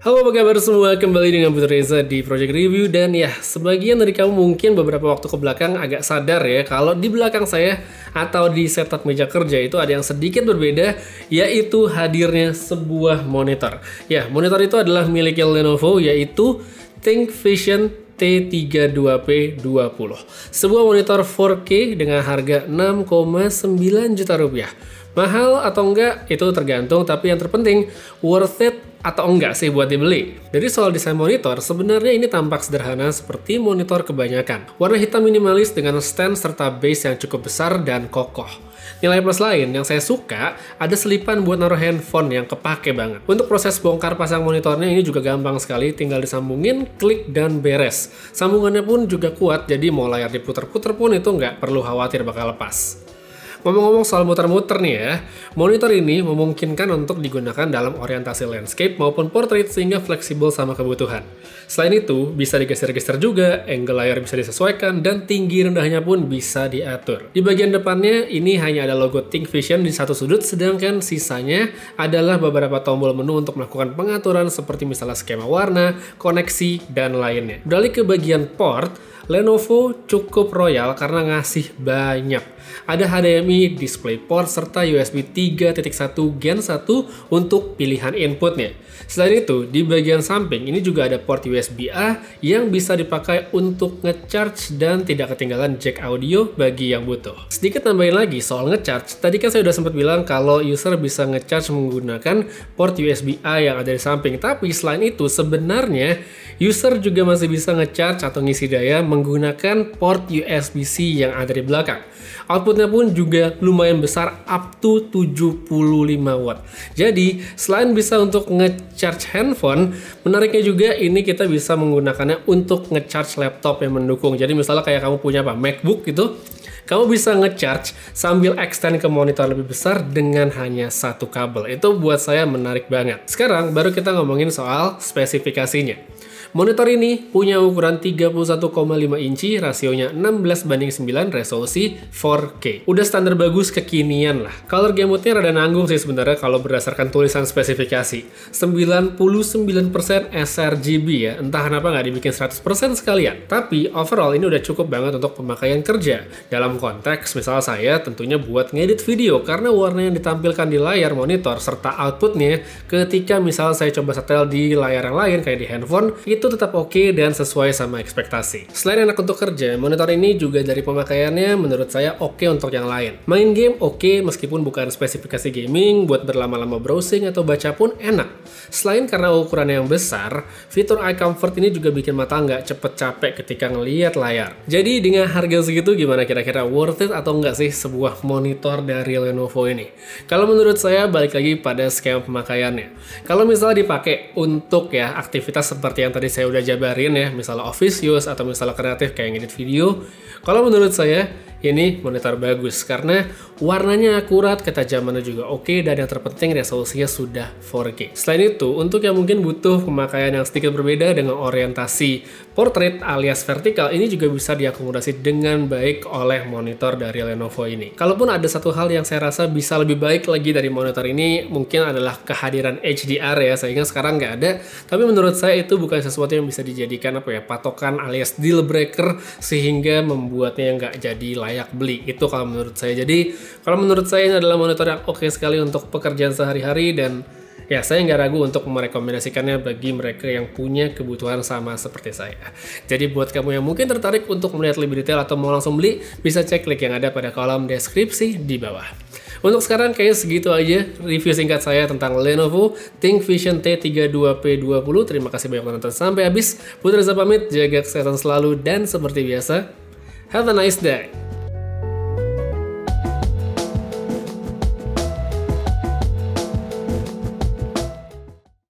Halo, apa kabar semua? Kembali dengan Putra Reza di Project Review. Dan ya, sebagian dari kamu mungkin beberapa waktu ke belakang agak sadar ya kalau di belakang saya atau di setup meja kerja itu ada yang sedikit berbeda, yaitu hadirnya sebuah monitor. Ya, monitor itu adalah miliknya Lenovo, yaitu ThinkVision T32P20. Sebuah monitor 4K dengan harga 6,9 juta rupiah. Mahal atau enggak itu tergantung, tapi yang terpenting worth it atau enggak sih buat dibeli. Dari soal desain monitor, sebenarnya ini tampak sederhana seperti monitor kebanyakan. Warna hitam minimalis dengan stand serta base yang cukup besar dan kokoh. Nilai plus lain yang saya suka, ada selipan buat naruh handphone yang kepake banget. Untuk proses bongkar pasang monitornya ini juga gampang sekali, tinggal disambungin, klik, dan beres. Sambungannya pun juga kuat, jadi mau layar diputer-puter pun itu nggak perlu khawatir bakal lepas. Ngomong-ngomong soal muter-muter nih ya, monitor ini memungkinkan untuk digunakan dalam orientasi landscape maupun portrait sehingga fleksibel sama kebutuhan. Selain itu, bisa digeser-geser juga, angle layar bisa disesuaikan, dan tinggi rendahnya pun bisa diatur. Di bagian depannya, ini hanya ada logo ThinkVision di satu sudut, sedangkan sisanya adalah beberapa tombol menu untuk melakukan pengaturan seperti misalnya skema warna, koneksi, dan lainnya. Beralih ke bagian port, Lenovo cukup royal karena ngasih banyak. Ada HDMI, DisplayPort, serta USB 3.1 Gen 1 untuk pilihan inputnya. Selain itu, di bagian samping ini juga ada port USB-A yang bisa dipakai untuk ngecharge dan tidak ketinggalan jack audio bagi yang butuh. Sedikit nambahin lagi soal ngecharge, tadi kan saya udah sempat bilang kalau user bisa ngecharge menggunakan port USB-A yang ada di samping. Tapi selain itu, sebenarnya user juga masih bisa ngecharge atau ngisi daya menggunakan port USB-C yang ada di belakang. Outputnya pun juga lumayan besar, up to 75 watt. Jadi, selain bisa untuk nge-charge handphone, menariknya juga ini kita bisa menggunakannya untuk nge-charge laptop yang mendukung. Jadi misalnya kayak kamu punya MacBook gitu, kamu bisa nge-charge sambil extend ke monitor lebih besar dengan hanya satu kabel. Itu buat saya menarik banget. Sekarang baru kita ngomongin soal spesifikasinya. Monitor ini punya ukuran 31,5 inci, rasionya 16:9, resolusi 4K. Udah standar bagus kekinian lah. Color gamut-nya rada nanggung sih sebenarnya kalau berdasarkan tulisan spesifikasi. 99% sRGB ya, entah kenapa nggak dibikin 100% sekalian. Tapi overall ini udah cukup banget untuk pemakaian kerja. Dalam konteks misal saya tentunya buat ngedit video, karena warna yang ditampilkan di layar monitor serta outputnya ketika misal saya coba setel di layar yang lain kayak di handphone, itu tetap oke dan sesuai sama ekspektasi. Selain enak untuk kerja, monitor ini juga dari pemakaiannya menurut saya oke untuk yang lain. Main game oke meskipun bukan spesifikasi gaming, buat berlama-lama browsing atau baca pun enak. Selain karena ukurannya yang besar, fitur eye comfort ini juga bikin mata nggak cepet capek ketika ngelihat layar. Jadi dengan harga segitu gimana kira-kira worth it atau enggak sih sebuah monitor dari Lenovo ini? Kalau menurut saya balik lagi pada skema pemakaiannya. Kalau misalnya dipakai untuk ya aktivitas seperti yang tadi saya udah jabarin ya, misalnya office use atau misalnya kreatif kayak ngedit video, kalau menurut saya ini monitor bagus karena warnanya akurat, ketajamannya juga oke, dan yang terpenting resolusinya sudah 4K. Selain itu, untuk yang mungkin butuh pemakaian yang sedikit berbeda dengan orientasi portrait alias vertikal, ini juga bisa diakomodasi dengan baik oleh monitor dari Lenovo ini. Kalaupun ada satu hal yang saya rasa bisa lebih baik lagi dari monitor ini, mungkin adalah kehadiran HDR ya, sehingga sekarang nggak ada, tapi menurut saya itu bukan sesuatu yang bisa dijadikan patokan alias deal breaker sehingga membuatnya nggak jadi layak beli. Itu kalau menurut saya. Jadi kalau menurut saya ini adalah monitor yang oke sekali untuk pekerjaan sehari-hari, dan ya saya nggak ragu untuk merekomendasikannya bagi mereka yang punya kebutuhan sama seperti saya. Jadi buat kamu yang mungkin tertarik untuk melihat lebih detail atau mau langsung beli, bisa cek link yang ada pada kolom deskripsi di bawah. Untuk sekarang kayaknya segitu aja review singkat saya tentang Lenovo ThinkVision T32P20. Terima kasih banyak telah nonton sampai habis. Putra Reza pamit, jaga kesehatan selalu, dan seperti biasa, have a nice day.